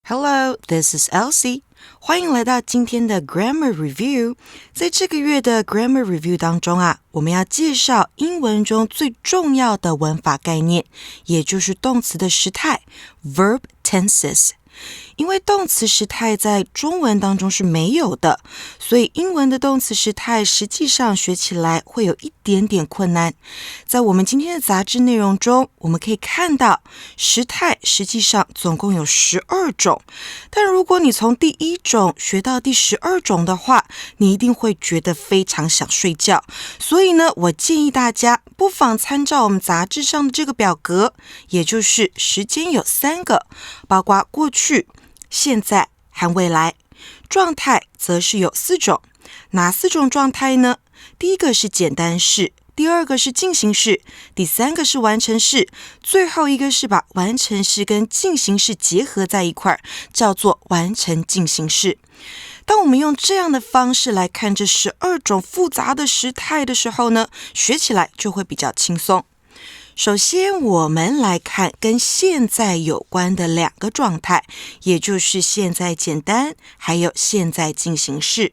Hello, this is Elsie. 欢迎来到今天的 Grammar Review. 在这个月的 Grammar Review 当中我们要介绍英文中最重要的文法概念，也就是动词的时态 Verb tenses. 因为动词时态在中文当中是没有的，所以英文的动词时态实际上学起来会有一点点困难。在我们今天的杂志内容中，我们可以看到时态实际上总共有12种，但如果你从第1种学到第12种的话，你一定会觉得非常想睡觉。所以呢，我建议大家不妨参照我们杂志上的这个表格，也就是时间有3个，包括过去、现在和未来。状态则是有4种，哪4种状态呢？第一个是简单式，第二个是进行式，第3个是完成式，最后一个是把完成式跟进行式结合在一块，叫做完成进行式。当我们用这样的方式来看这12种复杂的时态的时候呢，学起来就会比较轻松。首先我们来看跟现在有关的2个状态，也就是现在简单还有现在进行式。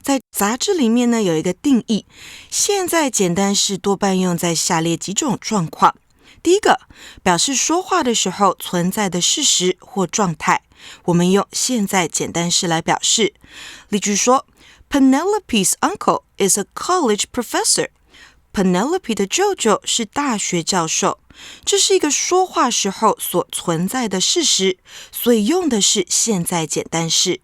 在杂志里面呢有一个定义，现在简单式多半用在下列几种状况。第一个，表示说话的时候存在的事实或状态，我们用现在简单式来表示。例句说 Penelope's uncle is a college professor.Penelope 的舅舅是大学教授，这是一个说话时候所存在的事实，所以用的是现在简单式。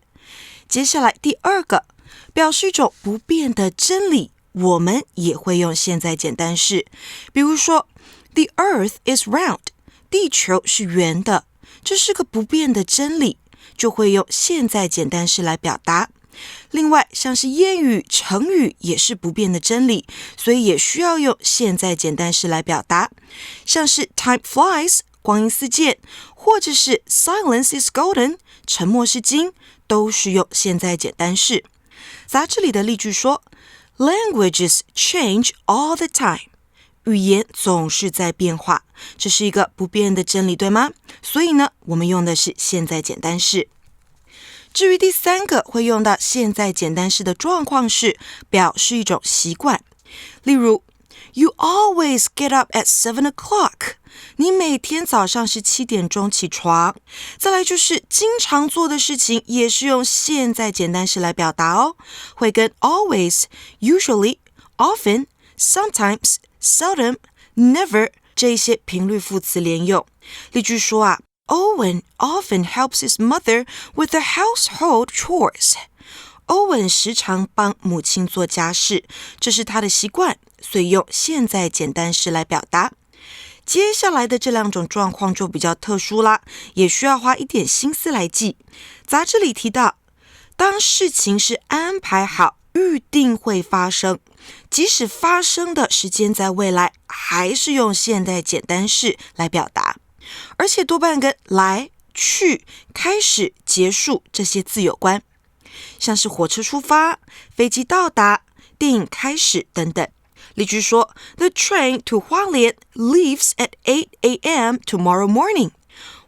接下来第2个，表示一种不变的真理，我们也会用现在简单式。比如说 The earth is round， 地球是圆的，这是个不变的真理，就会用现在简单式来表达。另外像是谚语、成语也是不变的真理，所以也需要用现在简单式来表达。像是 time flies 光阴似箭，或者是 silence is golden 沉默是金，都是用现在简单式。杂志里的例句说 Languages change all the time， 语言总是在变化，这是一个不变的真理，对吗？所以呢，我们用的是现在简单式。至于第3个会用到现在简单式的状况是表示一种习惯。例如 You always get up at 7 o'clock， 你每天早上是7点钟起床。再来就是经常做的事情也是用现在简单式来表达哦，会跟 always, usually, often, sometimes, seldom, never 这一些频率副词连用。例句说Owen often helps his mother with the household chores. Owen 时常帮母亲做家事，这是他的习惯，所以用现在简单式来表达。接下来的这2种状况就比较特殊啦，也需要花一点心思来记。杂志里提到，当事情是安排好，预定会发生，即使发生的时间在未来，还是用现在简单式来表达。而且多半跟来、去、开始、结束这些字有关，像是火车出发、飞机到达、电影开始等等。例句说 The train to 花莲 leaves at 8 a.m. tomorrow morning。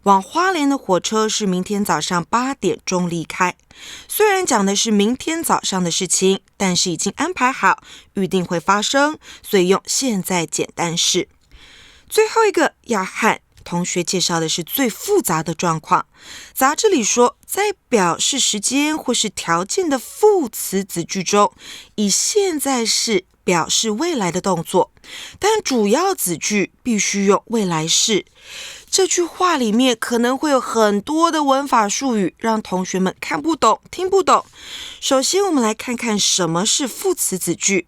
往花莲的火车是明天早上8点钟离开。虽然讲的是明天早上的事情，但是已经安排好，预定会发生，所以用现在简单式。最后一个要和同学介绍的是最复杂的状况。杂志里说，在表示时间或是条件的副词子句中，以现在式表示未来的动作，但主要子句必须用未来式。这句话里面可能会有很多的文法术语，让同学们看不懂、听不懂。首先我们来看看什么是副词子句。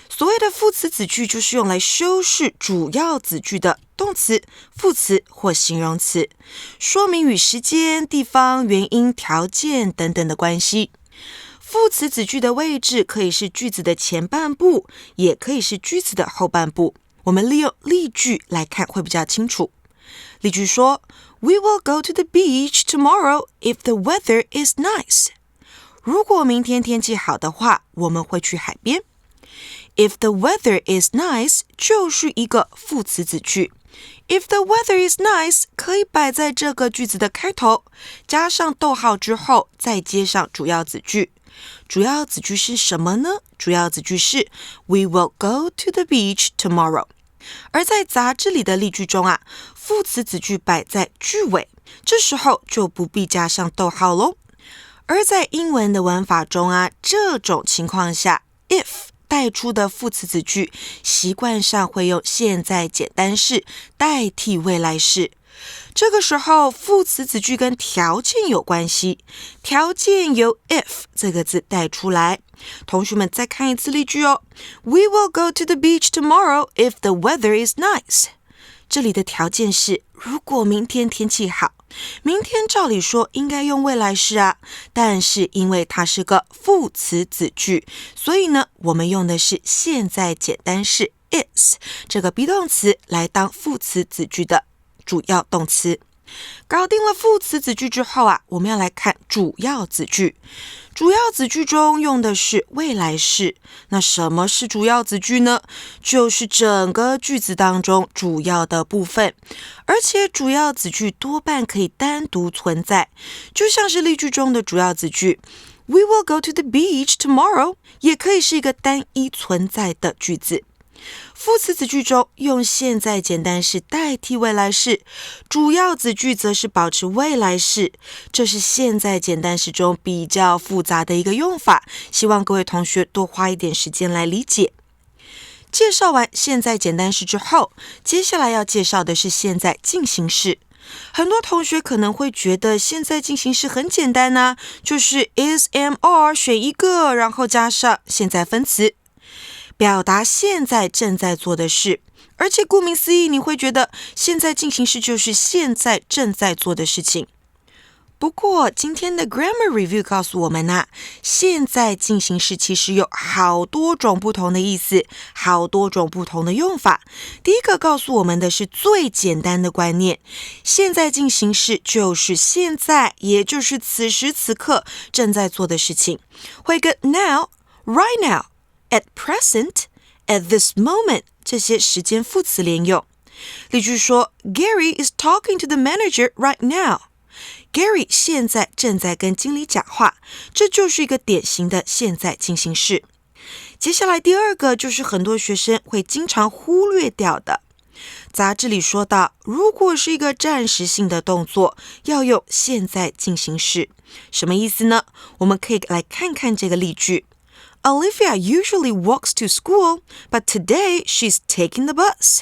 所谓的副词子句就是用来修饰主要子句的动词、副词或形容词，说明与时间、地方、原因、条件等等的关系。副词子句的位置可以是句子的前半部，也可以是句子的后半部。我们利用例句来看会比较清楚。例句说 We will go to the beach tomorrow if the weather is nice。 如果明天天气好的话，我们会去海边。If the weather is nice 就是一个副词子句。If the weather is nice 可以摆在这个句子的开头，加上逗号之后，再接上主要子句。主要子句是什么呢？主要子句是 We will go to the beach tomorrow。而在杂志里的例句中啊，副词子句摆在句尾，这时候就不必加上逗号咯。而在英文的文法中啊，这种情况下 if 带出的副词子句习惯上会用现在简单式代替未来式。这个时候副词子句跟条件有关系，条件由 if 这个字带出来。同学们再看一次例句哦。We will go to the beach tomorrow if the weather is nice。这里的条件是如果明天天气好。明天照理说应该用未来式啊，但是因为它是个副词子句，所以呢，我们用的是现在简单式 is 这个 be 动词来当副词子句的主要动词。搞定了副词子句之后啊，我们要来看主要子句。主要子句中用的是未来式。那什么是主要子句呢？就是整个句子当中主要的部分，而且主要子句多半可以单独存在，就像是例句中的主要子句 We will go to the beach tomorrow 也可以是一个单一存在的句子。副词子句中用现在简单式代替未来式，主要子句则是保持未来式，这是现在简单式中比较复杂的一个用法，希望各位同学多花一点时间来理解。介绍完现在简单式之后，接下来要介绍的是现在进行式。很多同学可能会觉得现在进行式很简单啊，就是 is am are 选一个，然后加上现在分词，表达现在正在做的事，而且顾名思义，你会觉得现在进行式就是现在正在做的事情。不过今天的 Grammar Review 告诉我们啊，现在进行式其实有好多种不同的意思，好多种不同的用法。第一个告诉我们的是最简单的观念，现在进行式就是现在，也就是此时此刻正在做的事情，会跟 now, right now,at present, at this moment 这些时间副词连用。例句说 Gary is talking to the manager right now。 Gary 现在正在跟经理讲话，这就是一个典型的现在进行式。接下来第二个就是很多学生会经常忽略掉的。杂志里说到，如果是一个暂时性的动作，要用现在进行式。什么意思呢？我们可以来看看这个例句。Olivia usually walks to school, but today she's taking the bus.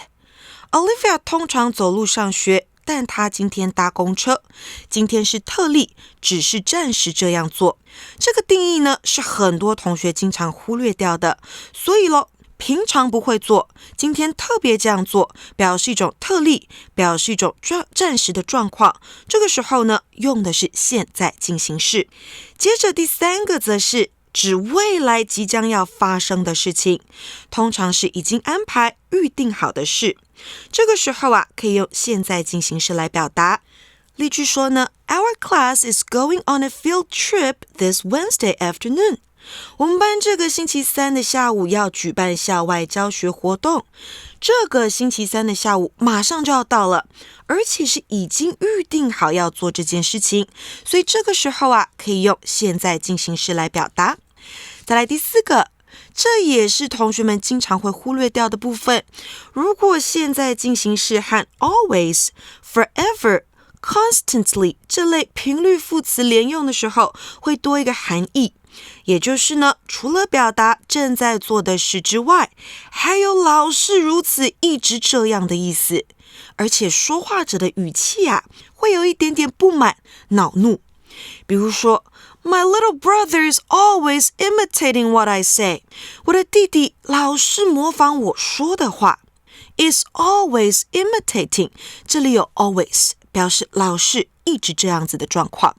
Olivia 通常走路上学，但她今天搭公车。今天是特例，只是暂时这样做。这个定义呢，是很多同学经常忽略掉的。所以咯，平常不会做，今天特别这样做，表示一种特例，表示一种暂时的状况。这个时候呢，用的是现在进行式。接着第三个则是指未来即将要发生的事情，通常是已经安排预定好的事。这个时候啊，可以用现在进行式来表达。例句说呢 Our class is going on a field trip this Wednesday afternoon。 我们班这个星期三的下午要举办校外教学活动。这个星期三的下午马上就要到了，而且是已经预定好要做这件事情，所以这个时候啊，可以用现在进行式来表达。再来第四个，这也是同学们经常会忽略掉的部分。如果现在进行式和 always、forever、constantly 这类频率副词连用的时候，会多一个含义，也就是呢，除了表达正在做的事之外，还有老是如此一直这样的意思。而且说话者的语气啊，会有一点点不满、恼怒。比如说My little brother is always imitating what I say. 我的弟弟老是模仿我说的话。Is always imitating， 这里有 always， 表示老是一直这样子的状况。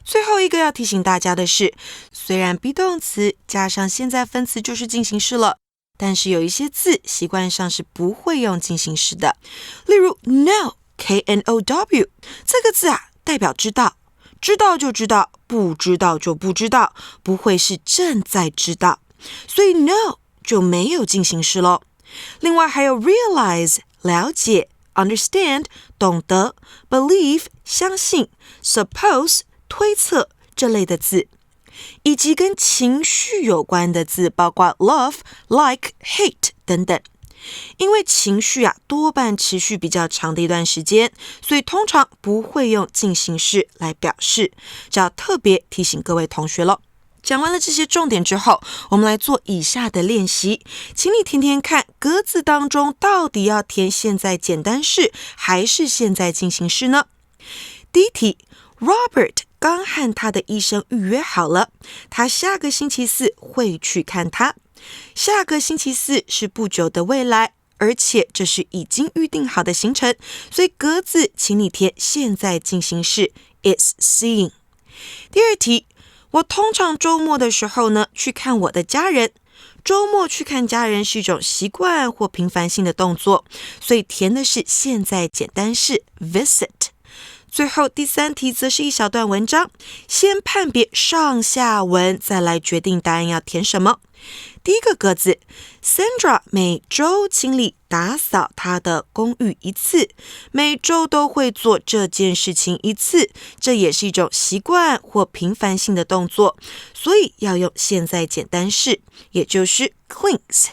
最后一个要提醒大家的是，虽然 be 动词加上现在分词就是进行式了，但是有一些字习惯上是不会用进行式的。例如 know K-N-O-W 这个字啊，代表知道，知道就知道，不知道就不知道，不会是正在知道，所以 know 就没有进行式咯。另外还有 realize 了解 understand 懂得 believe 相信 suppose 推测这类的字，以及跟情绪有关的字，包括 love, like, hate 等等。因为情绪多半持续比较长的一段时间，所以通常不会用进行式来表示，这要特别提醒各位同学咯。讲完了这些重点之后，我们来做以下的练习，请你填填看格子当中到底要填现在简单式还是现在进行式呢？第一题 Robert 刚和他的医生预约好了，他下个星期四会去看他。下个星期四是不久的未来，而且这是已经预定好的行程，所以格子请你填现在进行式 is seeing。 第二题，我通常周末的时候呢去看我的家人。周末去看家人是一种习惯或频繁性的动作，所以填的是现在简单式 visit。最后第三题则是一小段文章，先判别上下文，再来决定答案要填什么。第一个格子 Sandra 每周清理打扫她的公寓一次，每周都会做这件事情一次，这也是一种习惯或频繁性的动作，所以要用现在简单式，也就是 cleans。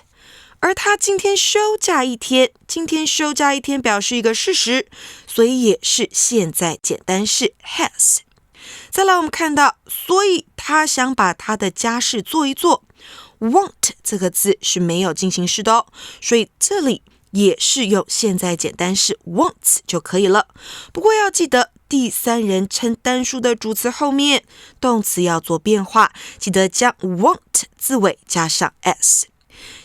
而他今天休假一天，今天休假一天表示一个事实，所以也是现在简单式 has。 再来我们看到，所以他想把他的家事做一做， want 这个字是没有进行式的哦，所以这里也是用现在简单式 wants 就可以了。不过要记得第三人称单数的主词后面动词要做变化，记得将 want 字尾加上 s。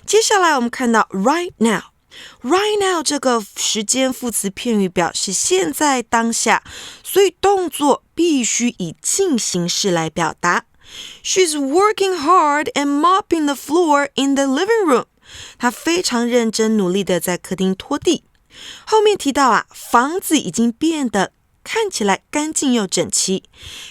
接下来我们看到 right now。Right now 这个时间副词片语表示现在当下，所以动作必须以进行式来表达。She's working hard and mopping the floor in the living room. 她非常认真努力的在客厅拖地。后面提到房子已经变得看起来干净又整齐，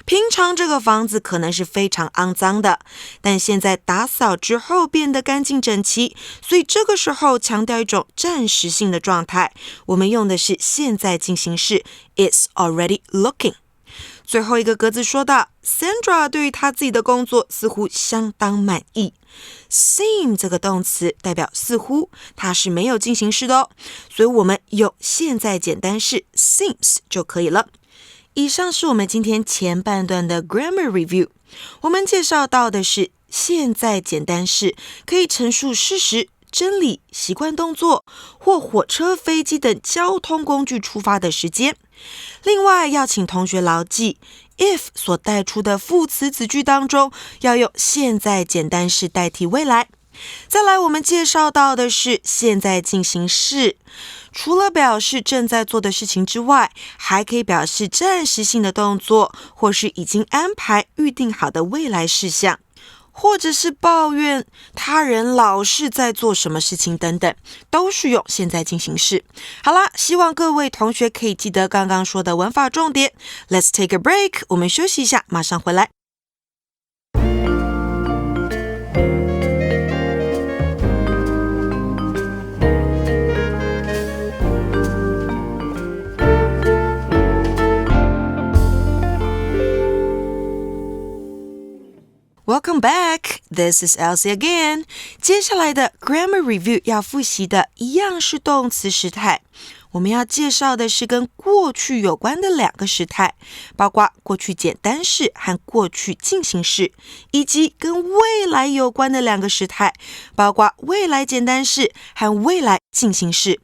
平常这个房子可能是非常肮脏的，但现在打扫之后变得干净整齐，所以这个时候强调一种暂时性的状态，我们用的是现在进行式 is already looking。 最后一个格子说到 Sandra 对于她自己的工作似乎相当满意。seem 这个动词代表似乎，它是没有进行式的哦，所以我们用现在简单式 seems 就可以了。以上是我们今天前半段的 grammar review。 我们介绍到的是现在简单式可以陈述事实、真理、习惯动作或火车、飞机等交通工具出发的时间。另外要请同学牢记 if 所带出的副词子句当中要用现在简单式代替未来。再来我们介绍到的是现在进行式，除了表示正在做的事情之外，还可以表示暂时性的动作，或是已经安排预定好的未来事项，或者是抱怨他人老是在做什么事情等等，都是用现在进行式。好啦，希望各位同学可以记得刚刚说的文法重点。 Let's take a break， 我们休息一下，马上回来。Welcome back, this is Elsie again. 接下来的 Grammar Review 要复习的一样是动词时态。我们要介绍的是跟过去有关的两个时态，包括过去简单式和过去进行式，以及跟未来有关的两个时态，包括未来简单式和未来进行式。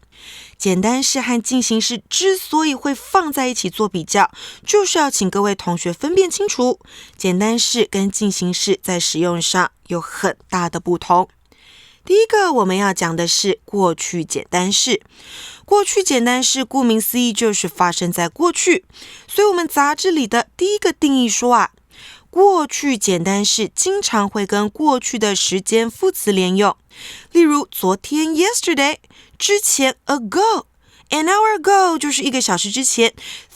简单式和进行式之所以会放在一起做比较，就是要请各位同学分辨清楚，简单式跟进行式在使用上有很大的不同。第一个我们要讲的是过去简单式。过去简单式顾名思义就是发生在过去，所以我们杂志里的第一个定义说过去简单式经常会跟过去的时间副词连用，例如昨天 yesterday， 之前 ago， an hour ago 就是1个小时之前，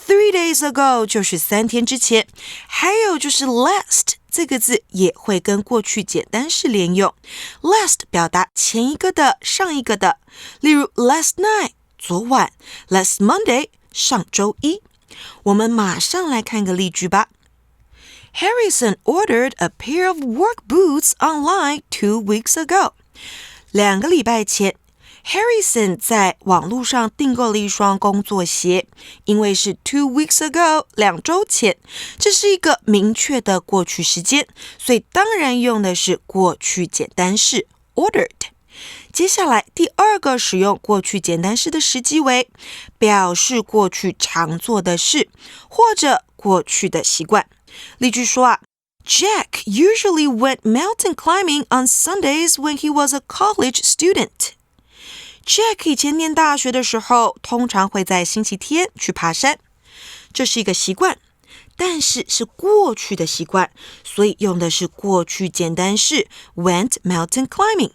3 days ago 就是3天之前，还有就是 last这个字也会跟过去简单式连用， last 表达前一个的、上一个的，例如 last night 昨晚 last Monday 上周一。我们马上来看个例句吧。Harrison ordered a pair of work boots online 2 weeks ago. 2个礼拜前Harrison 在网络上订购了一双工作鞋，因为是 2 weeks ago 2周前，这是一个明确的过去时间，所以当然用的是过去简单式 ordered。接下来第二个使用过去简单式的时机为表示过去常做的事或者过去的习惯。例句说Jack usually went mountain climbing on Sundays when he was a college student.Jack 以前念大学的时候，通常会在星期天去爬山。这是一个习惯，但是是过去的习惯，所以用的是过去简单式 went mountain climbing。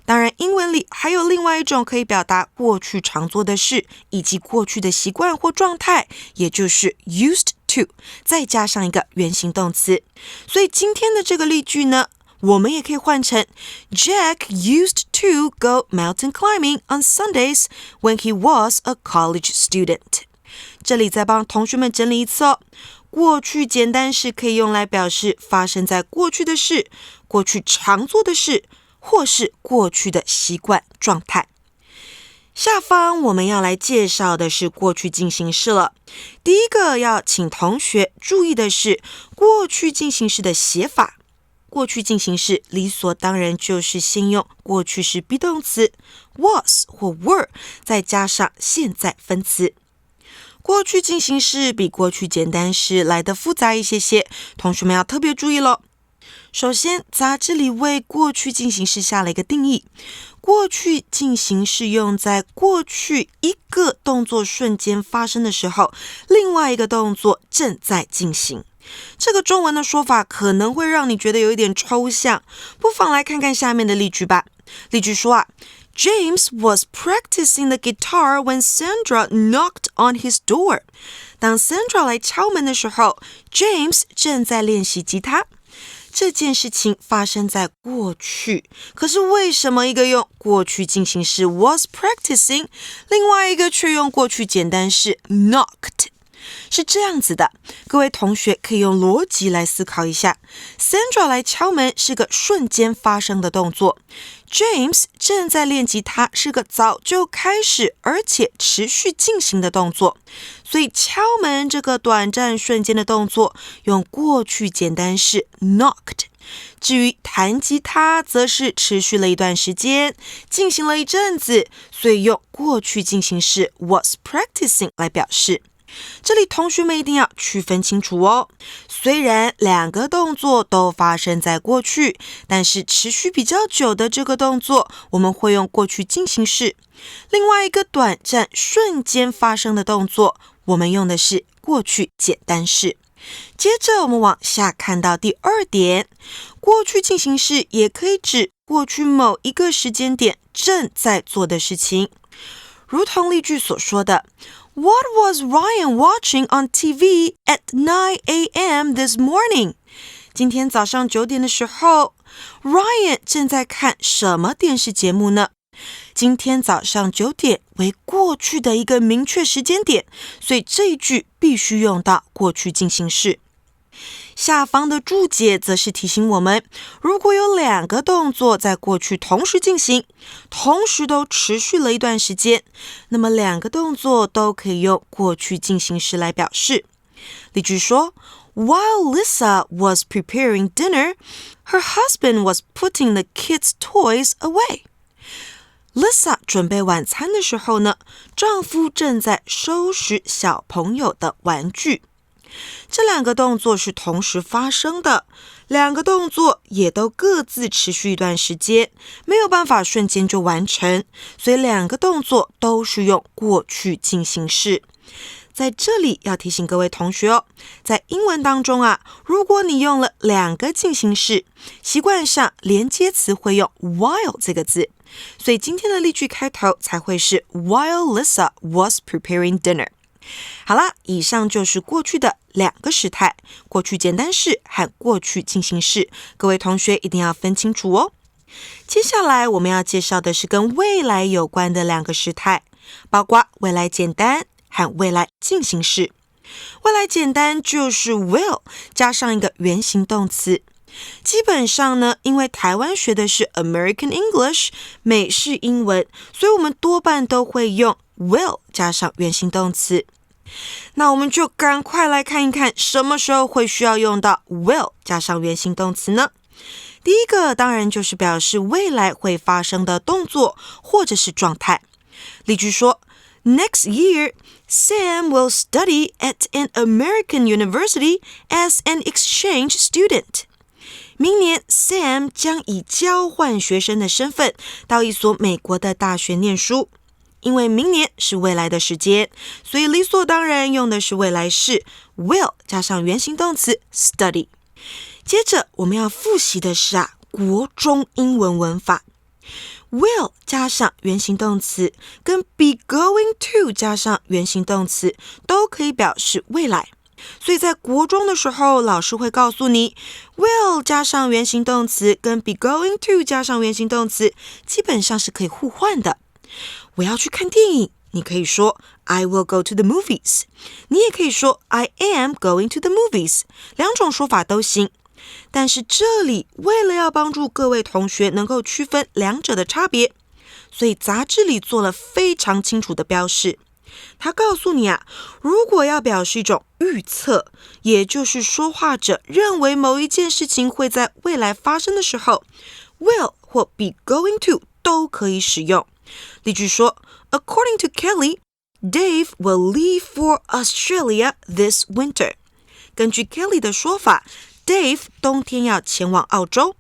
当然，英文里还有另外一种可以表达过去常做的事，以及过去的习惯或状态，也就是 used to， 再加上一个原形动词。所以今天的这个例句呢，我们也可以换成 Jack used to go mountain climbing on Sundays when he was a college student. 这里再帮同学们整理一次过去简单式可以用来表示发生在过去的事，过去常做的事，或是过去的习惯状态。下方我们要来介绍的是过去进行式了。第一个要请同学注意的是过去进行式的写法。过去进行式理所当然就是先用过去式 be 动词 was 或 were， 再加上现在分词。过去进行式比过去简单式来得复杂一些，同学们要特别注意咯。首先，杂志里为过去进行式下了一个定义。过去进行式用在过去一个动作瞬间发生的时候，另外一个动作正在进行。这个中文的说法可能会让你觉得有一点抽象，不妨来看看下面的例句吧。例句说James was practicing the guitar when Sandra knocked on his door. 当 Sandra 来敲门的时候 ，James 正在练习吉他。这件事情发生在过去，可是为什么一个用过去进行式 was practicing， 另外一个却用过去简单式 knocked？ 是这样子的，各位同学可以用逻辑来思考一下。Sandra 来敲门是个瞬间发生的动作， James 正在练吉他是个早就开始而且持续进行的动作，所以敲门这个短暂瞬间的动作用过去简单式 knocked。 至于弹吉他则是持续了一段时间，进行了一阵子，所以用过去进行式 was practicing 来表示。这里同学们一定要区分清楚哦。虽然两个动作都发生在过去，但是持续比较久的这个动作，我们会用过去进行式。另外一个短暂瞬间发生的动作，我们用的是过去简单式。接着我们往下看到第二点，过去进行式也可以指过去某一个时间点正在做的事情。如同例句所说的What was Ryan watching on TV at 9 a.m. this morning? 今天早上9点的时候 ，Ryan 正在看什么电视节目呢？今天早上9点为过去的一个明确时间点，所以这一句必须用到过去进行式。下方的注解则是提醒我们，如果有两个动作在过去同时进行，同时都持续了一段时间，那么两个动作都可以用过去进行式来表示。例句说 While Lisa was preparing dinner, her husband was putting the kids' toys away. Lisa 准备晚餐的时候呢，丈夫正在收拾小朋友的玩具。这两个动作是同时发生的，两个动作也都各自持续一段时间，没有办法瞬间就完成，所以两个动作都是用过去进行式。在这里要提醒各位同学哦，在英文当中如果你用了两个进行式，习惯上连接词会用 while 这个字，所以今天的例句开头才会是 While Lisa was preparing dinner。好啦，以上就是过去的两个时态，过去简单式和过去进行式，各位同学一定要分清楚哦。接下来我们要介绍的是跟未来有关的两个时态。包括未来简单和未来进行式。未来简单就是 will 加上一个原形动词。基本上呢，因为台湾学的是 American English 美式英文，所以我们多半都会用 will 加上原形动词。那我们就赶快来看一看什么时候会需要用到 will 加上原形动词呢？第一个当然就是表示未来会发生的动作或者是状态。例句说Next year, Sam will study at an American university as an exchange student. 明年 Sam 将以交换学生的身份到一所美国的大学念书。因为明年是未来的时间，所以理所当然用的是未来式 will 加上原形动词 study。接着我们要复习的是国中英文文法。will 加上原形动词跟 be going to 加上原形动词都可以表示未来，所以在国中的时候老师会告诉你 will 加上原形动词跟 be going to 加上原形动词基本上是可以互换的。我要去看电影，你可以说 I will go to the movies， 你也可以说 I am going to the movies， 两种说法都行。但是这里为了要帮助各位同学能够区分两者的差别，所以杂志里做了非常清楚的标示。他告诉你如果要表示一种预测，也就是说话者认为某一件事情会在未来发生的时候， will 或 be going to 都可以使用。例句说 According to Kelly, Dave will leave for Australia this winter. 根据 Kelly 的说法Dave 冬天要前往澳洲。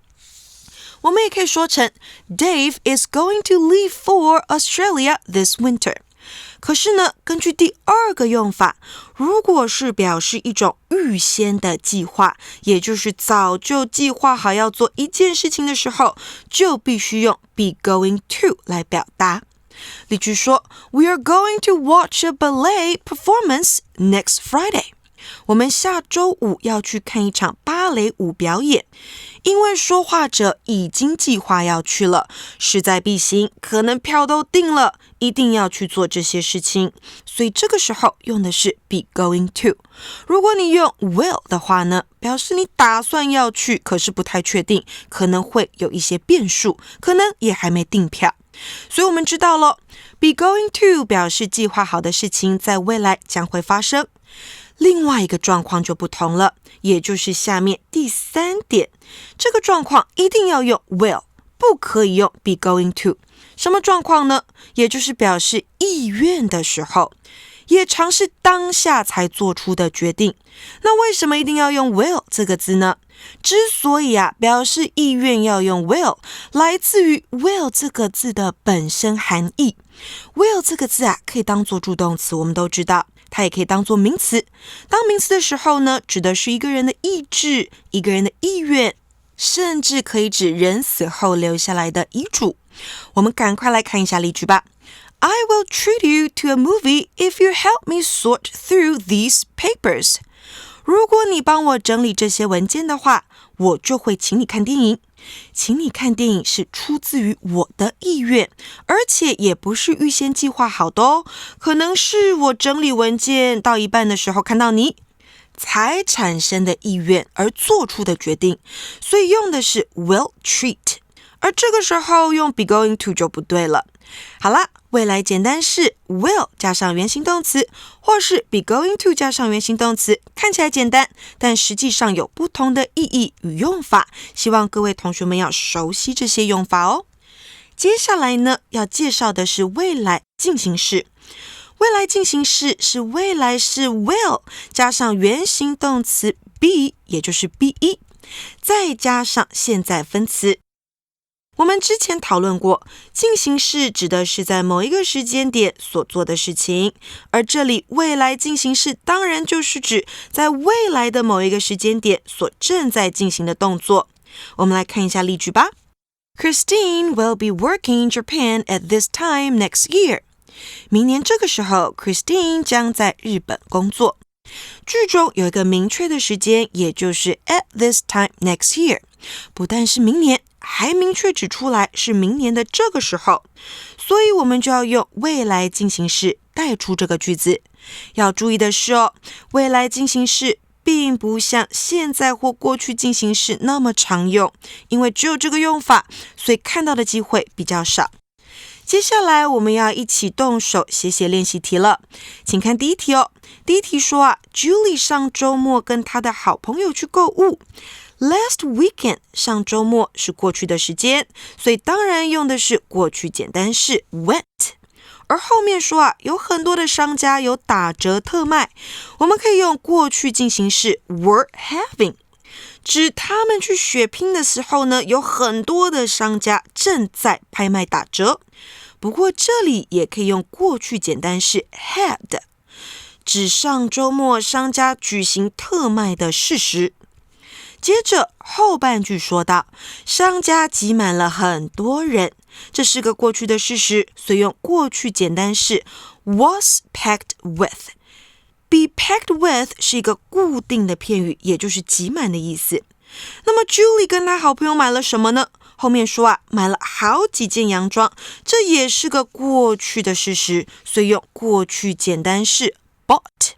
我们也可以说成 Dave is going to leave for Australia this winter。 可是呢，根据第二个用法，如果是表示一种预先的计划，也就是早就计划好要做一件事情的时候，就必须用 be going to 来表达。例句说 We are going to watch a ballet performance next Friday。我们下周五要去看一场芭蕾舞表演，因为说话者已经计划要去了，势在必行，可能票都订了，一定要去做这些事情，所以这个时候用的是 be going to。 如果你用 will 的话呢，表示你打算要去，可是不太确定，可能会有一些变数，可能也还没订票。所以我们知道了 be going to 表示计划好的事情在未来将会发生。另外一个状况就不同了，也就是下面第三点，这个状况一定要用 will， 不可以用 be going to。 什么状况呢？也就是表示意愿的时候，也常是当下才做出的决定。那为什么一定要用 will 这个字呢？之所以表示意愿要用 will， 来自于 will 这个字的本身含义。 will 这个字可以当作助动词，我们都知道，它也可以当作名词。当名词的时候呢，指的是一个人的意志，一个人的意愿，甚至可以指人死后留下来的遗嘱。我们赶快来看一下例句吧。I will treat you to a movie if you help me sort through these papers. 如果你帮我整理这些文件的话，我就会请你看电影。请你看电影是出自于我的意愿，而且也不是预先计划好的哦，可能是我整理文件到一半的时候看到你，才产生的意愿而做出的决定，所以用的是 will treat， 而这个时候用 be going to 就不对了。好啦，未来简单式 will 加上原形动词，或是 be going to 加上原形动词，看起来简单，但实际上有不同的意义与用法，希望各位同学们要熟悉这些用法哦。接下来呢，要介绍的是未来进行式。未来进行式是未来式 will 加上原形动词 be， 也就是 be， 再加上现在分词。我们之前讨论过，进行式指的是在某一个时间点所做的事情，而这里未来进行式当然就是指在未来的某一个时间点所正在进行的动作。我们来看一下例句吧。Christine will be working in Japan at this time next year. 明年这个时候 Christine 将在日本工作。句中有一个明确的时间，也就是 at this time next year， 不但是明年，还明确指出来是明年的这个时候，所以我们就要用未来进行式带出这个句子。要注意的是哦，未来进行式并不像现在或过去进行式那么常用，因为只有这个用法，所以看到的机会比较少。接下来我们要一起动手写练习题了，请看第一题哦。第一题说Julie 上周末跟她的好朋友去购物。Last weekend 上周末是过去的时间，所以当然用的是过去简单式 went。而后面说有很多的商家有打折特卖，我们可以用过去进行式 were having， 指他们去血拼的时候呢，有很多的商家正在拍卖打折。不过这里也可以用过去简单式 had， 指上周末商家举行特卖的事实。接着后半句说到，商家挤满了很多人，这是个过去的事实，所以用过去简单式 was packed with。Be packed with 是一个固定的片语，也就是挤满的意思。那么 Julie 跟她好朋友买了什么呢？后面说买了好几件洋装，这也是个过去的事实，所以用过去简单式 bought。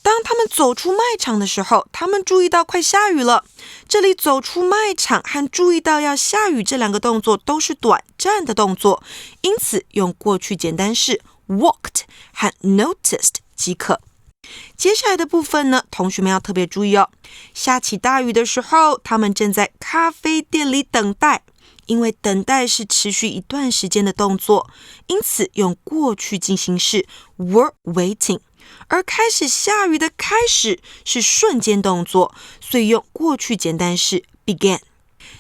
当他们走出卖场的时候，他们注意到快下雨了。这里走出卖场和注意到要下雨这两个动作都是短暂的动作，因此用过去简单式 walked 和 noticed 即可。接下来的部分呢，同学们要特别注意哦。下起大雨的时候，他们正在咖啡店里等待，因为等待是持续一段时间的动作，因此用过去进行式 were waiting。而开始下雨的开始是瞬间动作，所以用过去简单式 began。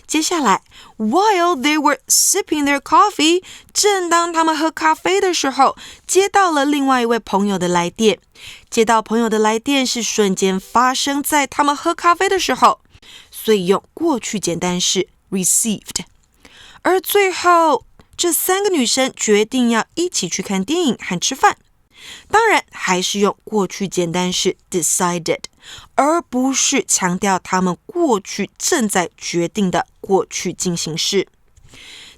接下来 while they were sipping their coffee， 正当他们喝咖啡的时候，接到了另外一位朋友的来电。接到朋友的来电是瞬间发生在他们喝咖啡的时候，所以用过去简单式 received。而最后这三个女生决定要一起去看电影和吃饭，当然还是用过去简单式 decided， 而不是强调他们过去正在决定的过去进行式。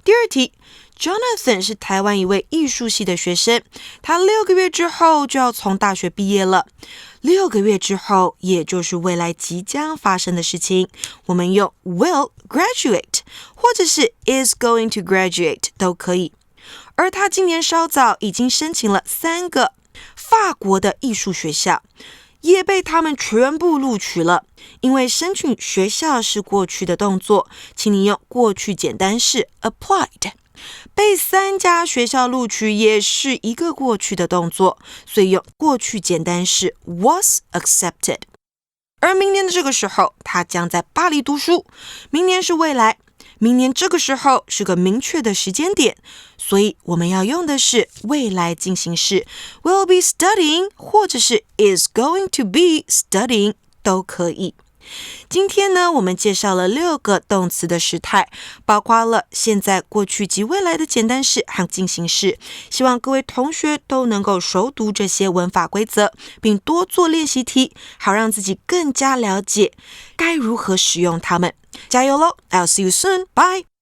第二题， Jonathan 是台湾一位艺术系的学生，他6个月之后就要从大学毕业了。6个月之后，也就是未来即将发生的事情，我们用 will graduate 或者是 is going to graduate 都可以。而他今年稍早已经申请了3个法国的艺术学校，也被他们全部录取了。因为申请学校是过去的动作，请你用过去简单式 applied。被3家学校录取也是一个过去的动作，所以用过去简单式 was accepted。而明年的这个时候，他将在巴黎读书。明年是未来，明年这个时候是个明确的时间点，所以我们要用的是未来进行式 will be studying 或者是 is going to be studying 都可以。今天呢，我们介绍了6个动词的时态，包括了现在、过去及未来的简单式和进行式。希望各位同学都能够熟读这些文法规则，并多做练习题，好让自己更加了解该如何使用它们。加油咯！ I'll see you soon. Bye!